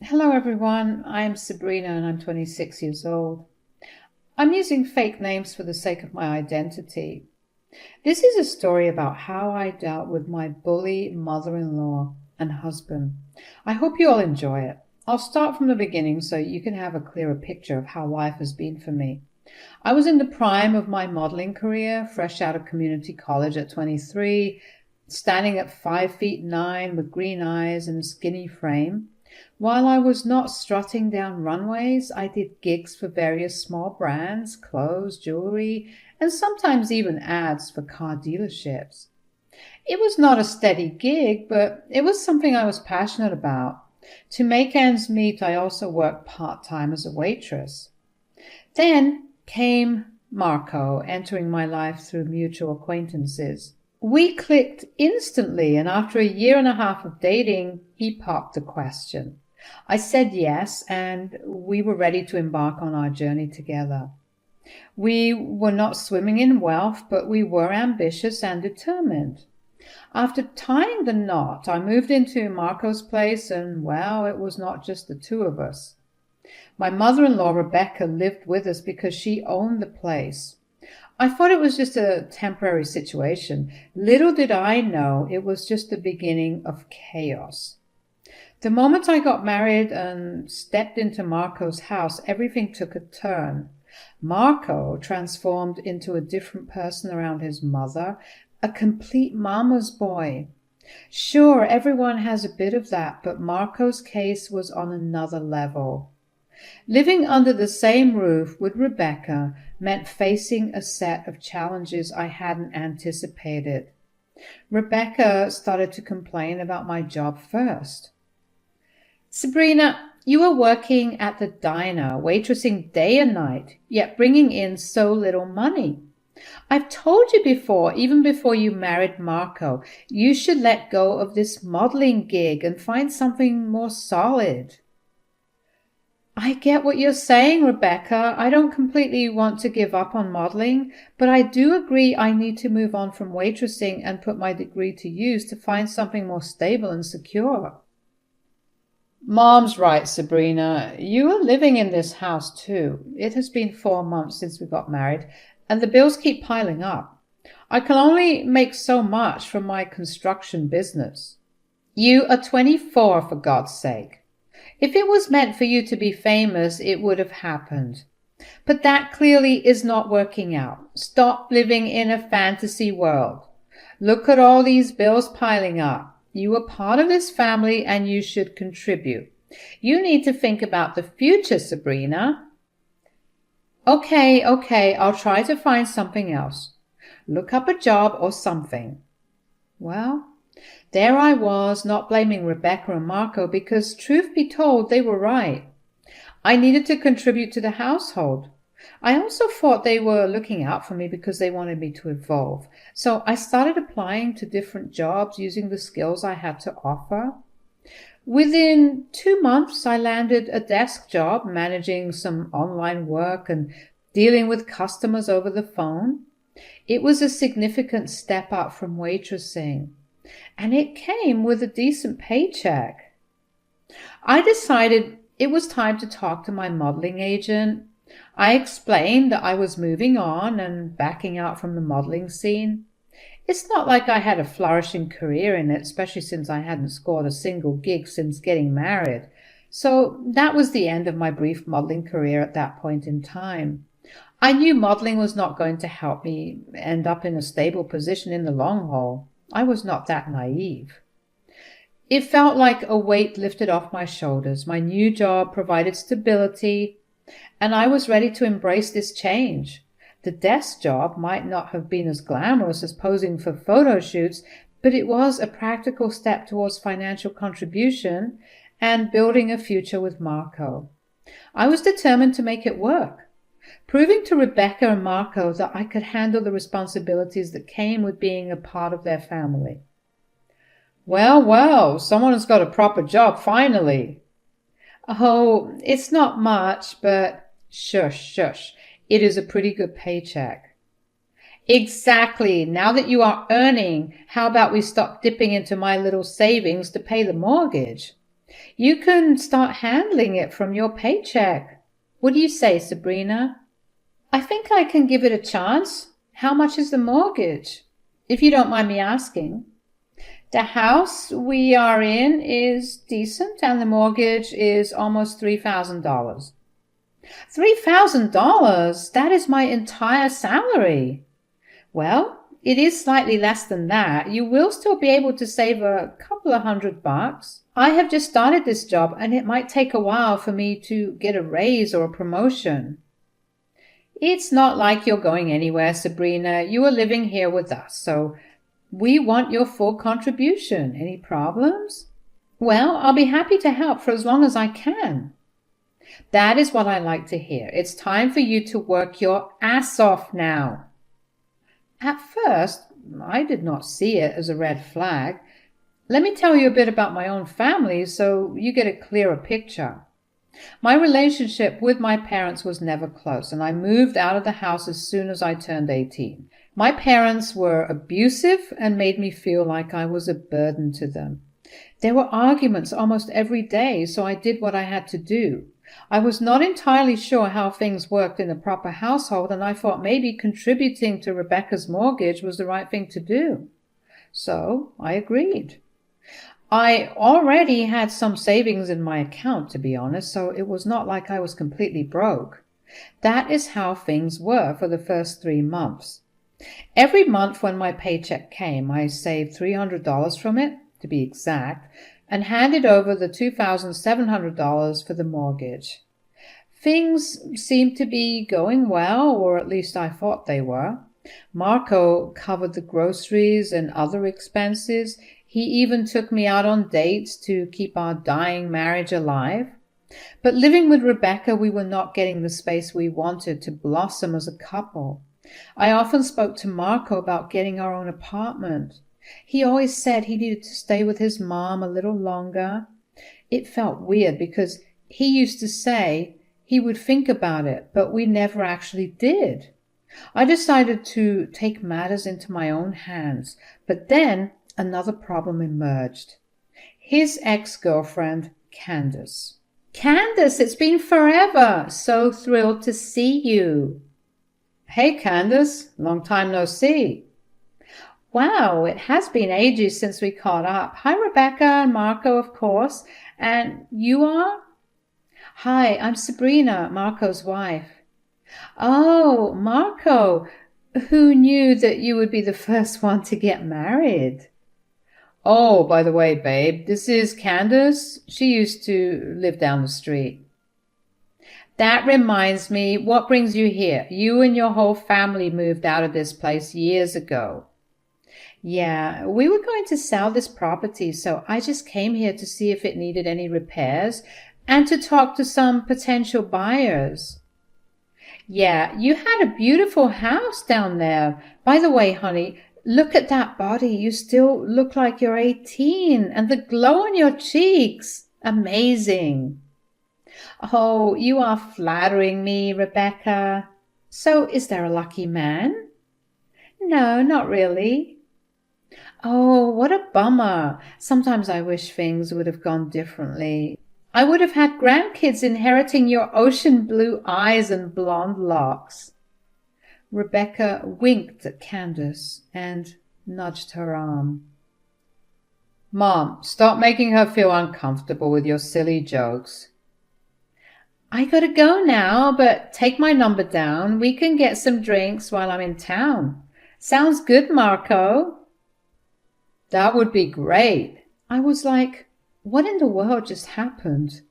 Hello everyone, I'm Sabrina and I'm 26 years old. I'm using fake names for the sake of my identity. This is a story about how I dealt with my bully mother-in-law and husband. I hope you all enjoy it. I'll start from the beginning so you can have a clearer picture of how life has been for me. I was in the prime of my modeling career, fresh out of community college at 23, standing at 5'9" with green eyes and a skinny frame. While I was not strutting down runways, I did gigs for various small brands, clothes, jewelry, and sometimes even ads for car dealerships. It was not a steady gig, but it was something I was passionate about. To make ends meet, I also worked part-time as a waitress. Then came Marco, entering my life through mutual acquaintances. We clicked instantly, and after a year and a half of dating, he popped the question. I said yes, and we were ready to embark on our journey together. We were not swimming in wealth, but we were ambitious and determined. After tying the knot, I moved into Marco's place, and well, it was not just the two of us. My mother-in-law, Rebecca, lived with us because she owned the place. I thought it was just a temporary situation. Little did I know it was just the beginning of chaos. The moment I got married and stepped into Marco's house, everything took a turn. Marco transformed into a different person around his mother, a complete mama's boy. Sure, everyone has a bit of that, but Marco's case was on another level. Living under the same roof with Rebecca meant facing a set of challenges I hadn't anticipated. Rebecca started to complain about my job first. Sabrina, you are working at the diner, waitressing day and night, yet bringing in so little money. I've told you before, even before you married Marco, you should let go of this modeling gig and find something more solid. I get what you're saying, Rebecca. I don't completely want to give up on modeling, but I do agree I need to move on from waitressing and put my degree to use to find something more stable and secure. Mom's right, Sabrina. You are living in this house too. It has been 4 months since we got married, and the bills keep piling up. I can only make so much from my construction business. You are 24, for God's sake. If it was meant for you to be famous, it would have happened. But that clearly is not working out. Stop living in a fantasy world. Look at all these bills piling up. You are part of this family and you should contribute. You need to think about the future, Sabrina. Okay, I'll try to find something else. Look up a job or something. Well, there I was, not blaming Rebecca and Marco because, truth be told, they were right. I needed to contribute to the household. I also thought they were looking out for me because they wanted me to evolve. So I started applying to different jobs using the skills I had to offer. Within 2 months, I landed a desk job managing some online work and dealing with customers over the phone. It was a significant step up from waitressing, and it came with a decent paycheck. I decided it was time to talk to my modeling agent. I explained that I was moving on and backing out from the modeling scene. It's not like I had a flourishing career in it, especially since I hadn't scored a single gig since getting married. So that was the end of my brief modeling career at that point in time. I knew modeling was not going to help me end up in a stable position in the long haul. I was not that naive. It felt like a weight lifted off my shoulders. My new job provided stability, and I was ready to embrace this change. The desk job might not have been as glamorous as posing for photo shoots, but it was a practical step towards financial contribution and building a future with Marco. I was determined to make it work, proving to Rebecca and Marco that I could handle the responsibilities that came with being a part of their family. Well, someone has got a proper job finally. Oh, it's not much, but shush. It is a pretty good paycheck. Exactly. Now that you are earning, how about we stop dipping into my little savings to pay the mortgage? You can start handling it from your paycheck. What do you say, Sabrina? I think I can give it a chance. How much is the mortgage, if you don't mind me asking? The house we are in is decent, and the mortgage is almost $3,000. $3,000? That is my entire salary. Well, it is slightly less than that. You will still be able to save a couple of $100. I have just started this job, and it might take a while for me to get a raise or a promotion. It's not like you're going anywhere, Sabrina. You are living here with us, so we want your full contribution. Any problems? Well, I'll be happy to help for as long as I can. That is what I like to hear. It's time for you to work your ass off now. At first, I did not see it as a red flag. Let me tell you a bit about my own family so you get a clearer picture. My relationship with my parents was never close, and I moved out of the house as soon as I turned 18. My parents were abusive and made me feel like I was a burden to them. There were arguments almost every day, so I did what I had to do. I was not entirely sure how things worked in a proper household, and I thought maybe contributing to Rebecca's mortgage was the right thing to do. So I agreed. I already had some savings in my account, to be honest, so it was not like I was completely broke. That is how things were for the first 3 months. Every month when my paycheck came, I saved $300 from it, to be exact, and handed over the $2,700 for the mortgage. Things seemed to be going well, or at least I thought they were. Marco covered the groceries and other expenses. He even took me out on dates to keep our dying marriage alive. But living with Rebecca, we were not getting the space we wanted to blossom as a couple. I often spoke to Marco about getting our own apartment. He always said he needed to stay with his mom a little longer. It felt weird because he used to say he would think about it, but we never actually did. I decided to take matters into my own hands, but then another problem emerged. His ex-girlfriend, Candace. Candace, it's been forever. So thrilled to see you. Hey, Candace. Long time no see. Wow, it has been ages since we caught up. Hi, Rebecca and Marco, of course. And you are? Hi, I'm Sabrina, Marco's wife. Oh, Marco. Who knew that you would be the first one to get married? Oh, by the way, babe, this is Candace. She used to live down the street. That reminds me, what brings you here? You and your whole family moved out of this place years ago. Yeah, we were going to sell this property, so I just came here to see if it needed any repairs and to talk to some potential buyers. Yeah, you had a beautiful house down there. By the way, honey, look at that body. You still look like you're 18, and the glow on your cheeks. Amazing. Oh, you are flattering me, Rebecca. So is there a lucky man? No, not really. Oh, what a bummer. Sometimes I wish things would have gone differently. I would have had grandkids inheriting your ocean blue eyes and blonde locks. Rebecca winked at Candace and nudged her arm. Mom, stop making her feel uncomfortable with your silly jokes. I gotta go now, but take my number down. We can get some drinks while I'm in town. Sounds good, Marco. That would be great. I was like, what in the world just happened?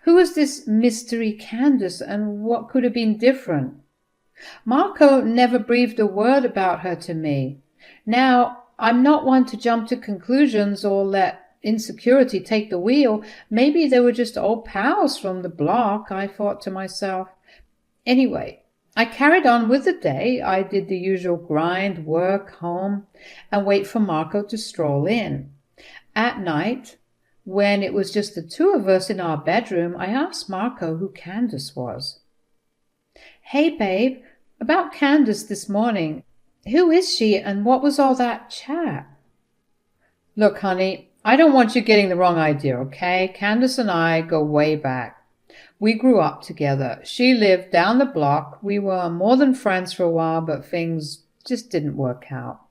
Who was this mystery Candace, and what could have been different? Marco never breathed a word about her to me. Now, I'm not one to jump to conclusions or let insecurity take the wheel. Maybe they were just old pals from the block, I thought to myself. Anyway, I carried on with the day. I did the usual grind, work, home, and wait for Marco to stroll in. At night, when it was just the two of us in our bedroom, I asked Marco who Candace was. Hey, babe, about Candace this morning. Who is she, and what was all that chat? Look, honey, I don't want you getting the wrong idea, okay? Candace and I go way back. We grew up together. She lived down the block. We were more than friends for a while, but things just didn't work out.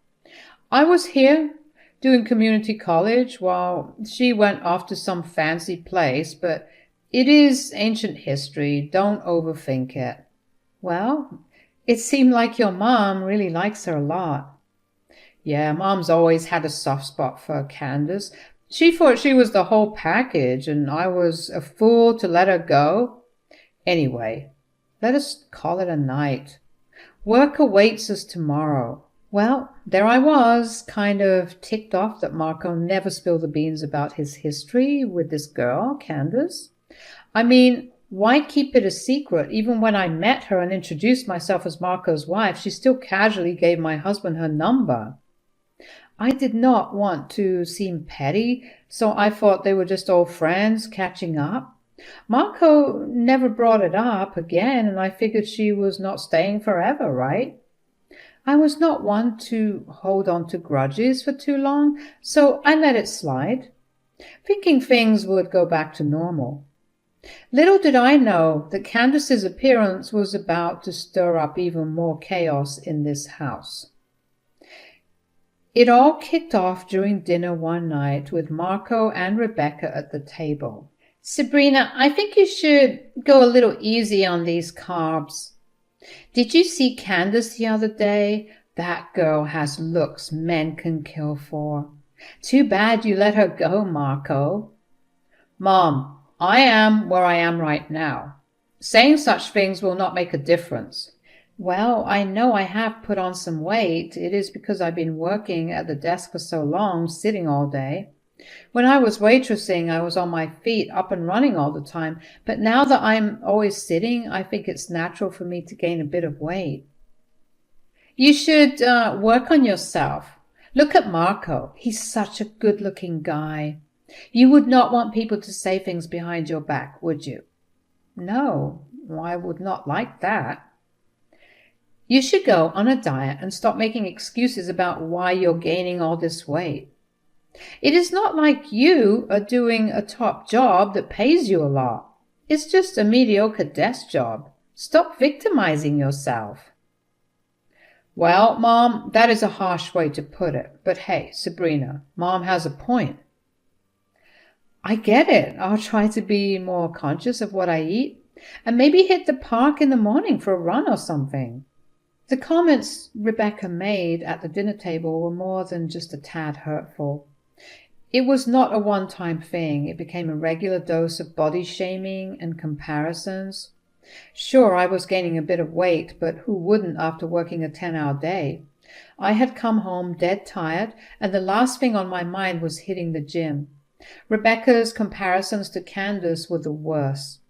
I was here doing community college while she went off to some fancy place, but it is ancient history. Don't overthink it. Well, it seemed like your mom really likes her a lot. Yeah, Mom's always had a soft spot for Candace. She thought she was the whole package, and I was a fool to let her go. Anyway, let us call it a night. Work awaits us tomorrow. Well, there I was, kind of ticked off that Marco never spilled the beans about his history with this girl, Candace. I mean, why keep it a secret? Even when I met her and introduced myself as Marco's wife, she still casually gave my husband her number. I did not want to seem petty, so I thought they were just old friends catching up. Marco never brought it up again, and I figured she was not staying forever, right? I was not one to hold on to grudges for too long, so I let it slide, thinking things would go back to normal. Little did I know that Candace's appearance was about to stir up even more chaos in this house. It all kicked off during dinner one night with Marco and Rebecca at the table. Sabrina, I think you should go a little easy on these carbs. Did you see Candace the other day? That girl has looks men can kill for. Too bad you let her go, Marco. Mom, I am where I am right now. Saying such things will not make a difference. Well, I know I have put on some weight. It is because I've been working at the desk for so long, sitting all day. When I was waitressing, I was on my feet, up and running all the time. But now that I'm always sitting, I think it's natural for me to gain a bit of weight. You should work on yourself. Look at Marco. He's such a good-looking guy. You would not want people to say things behind your back, would you? No, I would not like that. You should go on a diet and stop making excuses about why you're gaining all this weight. It is not like you are doing a top job that pays you a lot. It's just a mediocre desk job. Stop victimizing yourself. Well, Mom, that is a harsh way to put it. But hey, Sabrina, Mom has a point. I get it. I'll try to be more conscious of what I eat and maybe hit the park in the morning for a run or something. The comments Rebecca made at the dinner table were more than just a tad hurtful. It was not a one-time thing. It became a regular dose of body shaming and comparisons. Sure, I was gaining a bit of weight, but who wouldn't after working a 10-hour day? I had come home dead tired, and the last thing on my mind was hitting the gym. Rebecca's comparisons to Candace were the worst.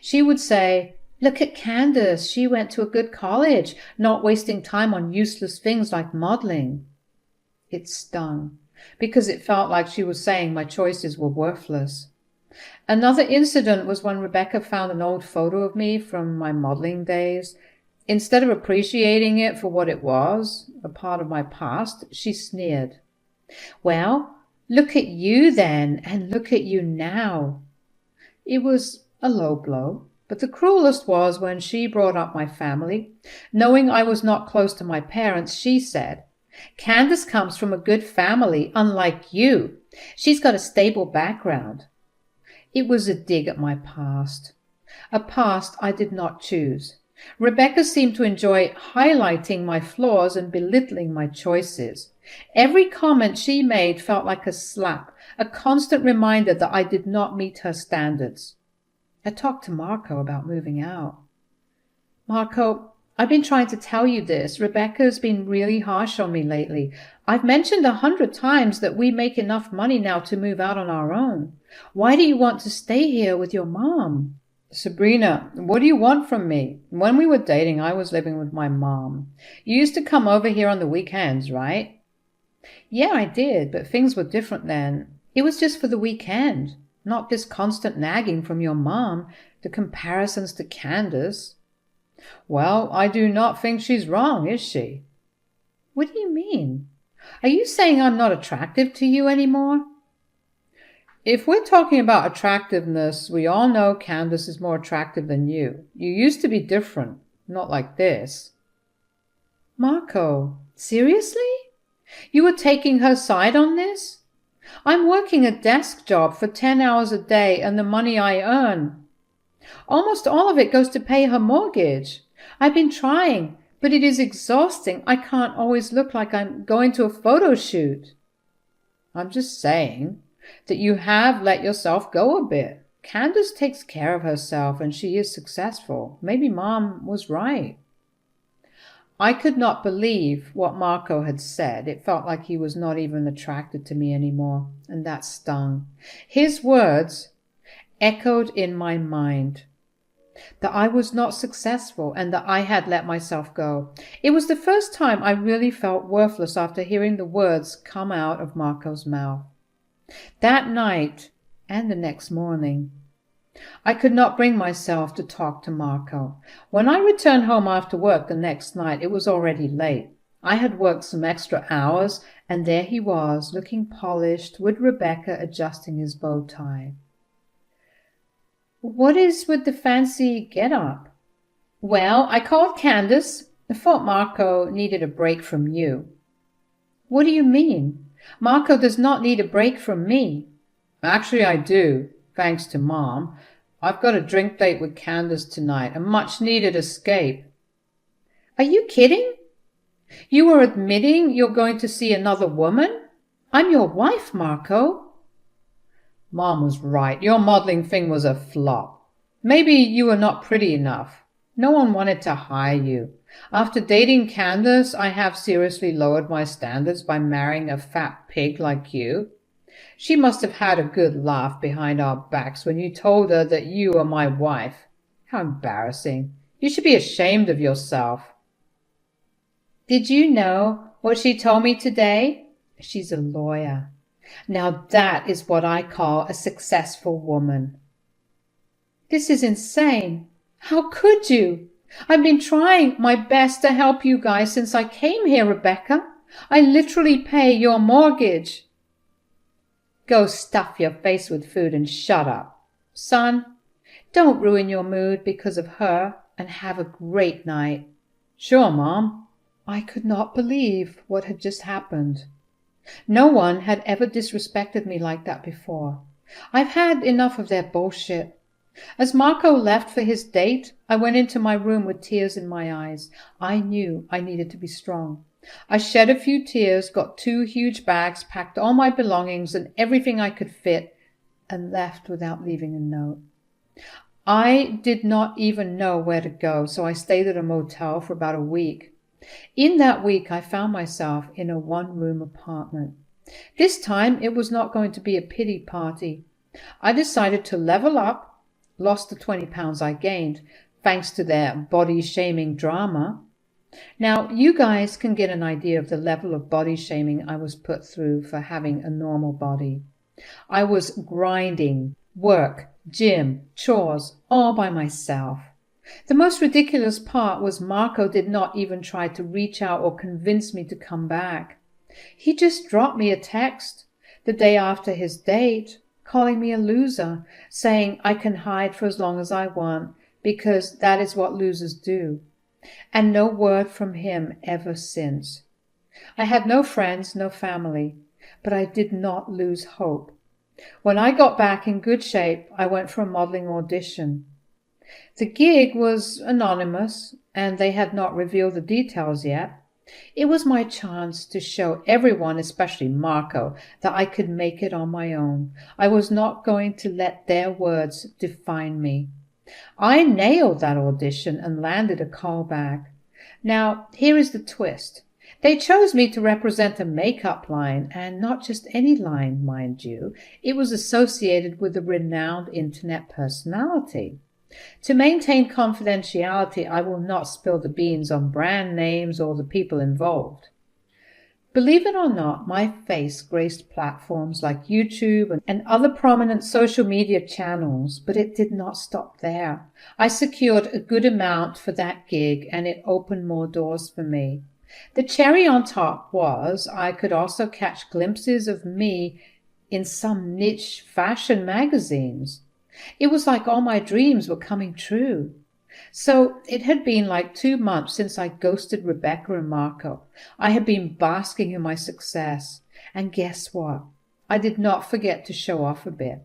She would say, "Look at Candace, she went to a good college, not wasting time on useless things like modeling." It stung, because it felt like she was saying my choices were worthless. Another incident was when Rebecca found an old photo of me from my modeling days. Instead of appreciating it for what it was, a part of my past, she sneered. "Well, look at you then, and look at you now." It was a low blow, but the cruelest was when she brought up my family. Knowing I was not close to my parents, she said, "Candace comes from a good family, unlike you. She's got a stable background." It was a dig at my past, a past I did not choose. Rebecca seemed to enjoy highlighting my flaws and belittling my choices. Every comment she made felt like a slap, a constant reminder that I did not meet her standards. I talked to Marco about moving out. "Marco, I've been trying to tell you this. Rebecca's been really harsh on me lately. I've mentioned 100 times that we make enough money now to move out on our own. Why do you want to stay here with your mom?" "Sabrina, what do you want from me? When we were dating, I was living with my mom. You used to come over here on the weekends, right?" "Yeah, I did, but things were different then. It was just for the weekend, not this constant nagging from your mom, the comparisons to Candace." "Well, I do not think she's wrong, is she?" "What do you mean? Are you saying I'm not attractive to you anymore?" If we're talking about attractiveness, we all know Candace is more attractive than you. You used to be different, not like this. Marco, seriously? You were taking her side on this? I'm working a desk job for 10 hours a day, and the money I earn, almost all of it goes to pay her mortgage. I've been trying, but it is exhausting. I can't always look like I'm going to a photo shoot. I'm just saying that you have let yourself go a bit. Candace takes care of herself and she is successful. Maybe Mom was right. I could not believe what Marco had said. It felt like he was not even attracted to me anymore, and that stung. His words echoed in my mind that I was not successful and that I had let myself go. It was the first time I really felt worthless after hearing the words come out of Marco's mouth. That night and the next morning, I could not bring myself to talk to Marco. When I returned home after work the next night, it was already late. I had worked some extra hours, and there he was, looking polished, with Rebecca adjusting his bow tie. What is with the fancy get-up? Well, I called Candace. I thought Marco needed a break from you. What do you mean? Marco does not need a break from me. Actually, I do, thanks to Mom. I've got a drink date with Candace tonight, a much-needed escape. Are you kidding? You are admitting you're going to see another woman? I'm your wife, Marco. Mom was right. Your modeling thing was a flop. Maybe you were not pretty enough. No one wanted to hire you. After dating Candace, I have seriously lowered my standards by marrying a fat pig like you. She must have had a good laugh behind our backs when you told her that you are my wife. How embarrassing. You should be ashamed of yourself. Did you know what she told me today? She's a lawyer. Now that is what I call a successful woman. This is insane. How could you? I've been trying my best to help you guys since I came here, Rebecca. I literally pay your mortgage. Go stuff your face with food and shut up. Son, don't ruin your mood because of her, and have a great night. Sure, Mom. I could not believe what had just happened. No one had ever disrespected me like that before. I've had enough of their bullshit. As Marco left for his date, I went into my room with tears in my eyes. I knew I needed to be strong. I shed a few tears, got 2 huge bags, packed all my belongings and everything I could fit, and left without leaving a note. I did not even know where to go, so I stayed at a motel for about a week. In that week, I found myself in a 1-room apartment. This time, it was not going to be a pity party. I decided to level up, lost the 20 pounds I gained, thanks to their body-shaming drama. Now, you guys can get an idea of the level of body-shaming I was put through for having a normal body. I was grinding, work, gym, chores, all by myself. The most ridiculous part was Marco did not even try to reach out or convince me to come back. He just dropped me a text the day after his date, calling me a loser, saying I can hide for as long as I want because that is what losers do. And no word from him ever since. I had no friends, no family, but I did not lose hope. When I got back in good shape, I went for a modeling audition. The gig was anonymous, and they had not revealed the details yet. It was my chance to show everyone, especially Marco, that I could make it on my own. I was not going to let their words define me. I nailed that audition and landed a call back. Now, here is the twist. They chose me to represent a makeup line, and not just any line, mind you. It was associated with a renowned internet personality. To maintain confidentiality, I will not spill the beans on brand names or the people involved. Believe it or not, my face graced platforms like YouTube and other prominent social media channels, but it did not stop there. I secured a good amount for that gig, and it opened more doors for me. The cherry on top was I could also catch glimpses of me in some niche fashion magazines. It was like all my dreams were coming true. So it had been like 2 months since I ghosted Rebecca and Marco. I had been basking in my success. And guess what? I did not forget to show off a bit.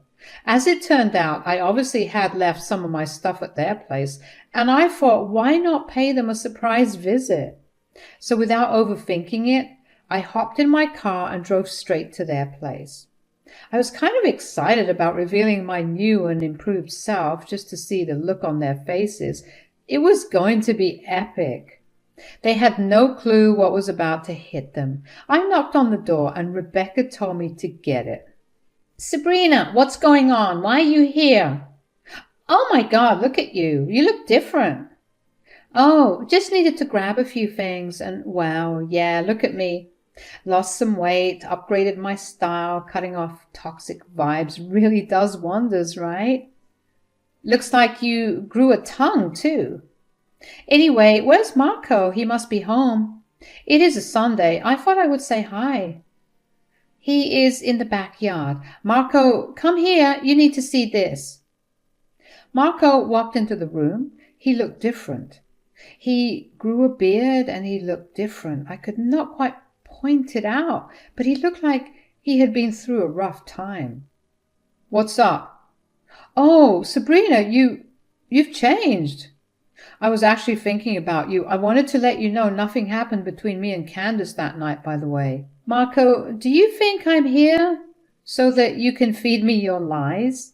As it turned out, I obviously had left some of my stuff at their place, and I thought, why not pay them a surprise visit? So without overthinking it, I hopped in my car and drove straight to their place. I was kind of excited about revealing my new and improved self just to see the look on their faces. It was going to be epic. They had no clue what was about to hit them. I knocked on the door and Rebecca told me to get it. Sabrina, what's going on? Why are you here? Oh my God, look at you. You look different. Oh, just needed to grab a few things and wow, yeah, look at me. Lost some weight, upgraded my style, cutting off toxic vibes really does wonders, right? Looks like you grew a tongue too. Anyway, where's Marco? He must be home. It is a Sunday. I thought I would say hi. He is in the backyard. Marco, come here. You need to see this. Marco walked into the room. He looked different. He grew a beard and he looked different. I could not quite point it out, but he looked like he had been through a rough time. What's up? Oh, Sabrina, you've changed. I was actually thinking about you. I wanted to let you know nothing happened between me and Candace that night, by the way. Marco, do you think I'm here so that you can feed me your lies?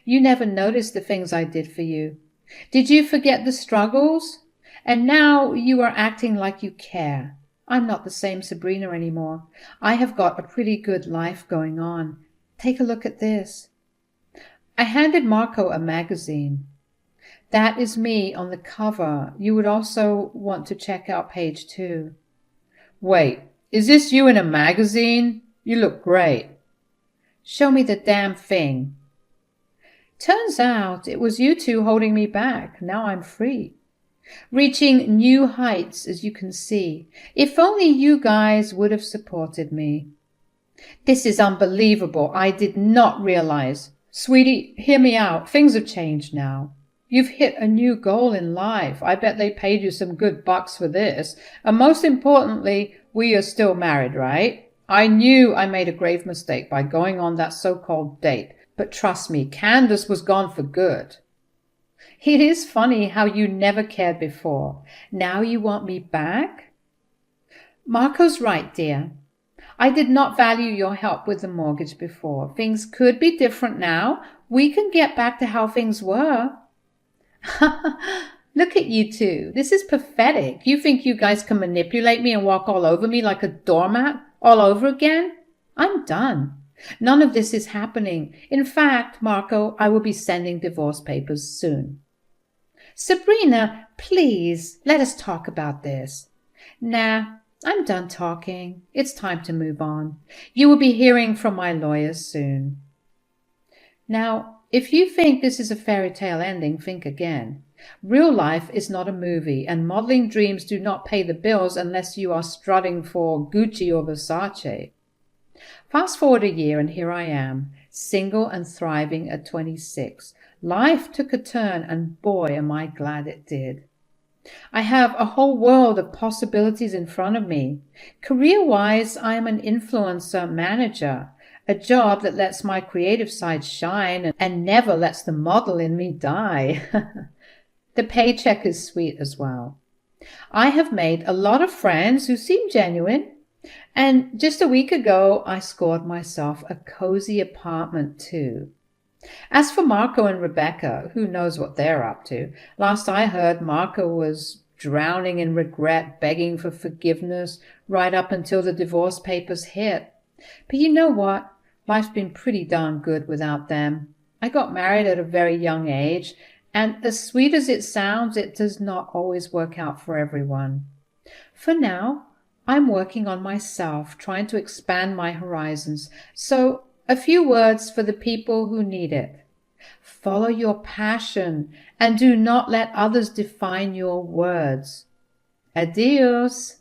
You never noticed the things I did for you. Did you forget the struggles? And now you are acting like you care. I'm not the same Sabrina anymore. I have got a pretty good life going on. Take a look at this. I handed Marco a magazine. That is me on the cover. You would also want to check out page 2. Wait, is this you in a magazine? You look great. Show me the damn thing. Turns out it was you two holding me back. Now I'm free. Reaching new heights, as you can see. If only you guys would have supported me. This is unbelievable. I did not realize. Sweetie, hear me out. Things have changed now. You've hit a new goal in life. I bet they paid you some good bucks for this. And most importantly, we are still married, right? I knew I made a grave mistake by going on that so-called date. But trust me, Candace was gone for good. It is funny how you never cared before. Now you want me back? Marco's right, dear. I did not value your help with the mortgage before. Things could be different now. We can get back to how things were. Look at you two. This is pathetic. You think you guys can manipulate me and walk all over me like a doormat all over again? I'm done. None of this is happening. In fact, Marco, I will be sending divorce papers soon. Sabrina, please, let us talk about this. Nah, I'm done talking. It's time to move on. You will be hearing from my lawyers soon. Now, if you think this is a fairy tale ending, think again. Real life is not a movie, and modeling dreams do not pay the bills unless you are strutting for Gucci or Versace. Fast forward a year and here I am, single and thriving at 26. Life took a turn and boy am I glad it did. I have a whole world of possibilities in front of me. Career-wise, I am an influencer manager, a job that lets my creative side shine and never lets the model in me die. The paycheck is sweet as well. I have made a lot of friends who seem genuine. And just a week ago, I scored myself a cozy apartment too. As for Marco and Rebecca, who knows what they're up to? Last I heard, Marco was drowning in regret, begging for forgiveness, right up until the divorce papers hit. But you know what? Life's been pretty darn good without them. I got married at a very young age, and as sweet as it sounds, it does not always work out for everyone. For now, I'm working on myself, trying to expand my horizons. So, a few words for the people who need it. Follow your passion and do not let others define your words. Adios.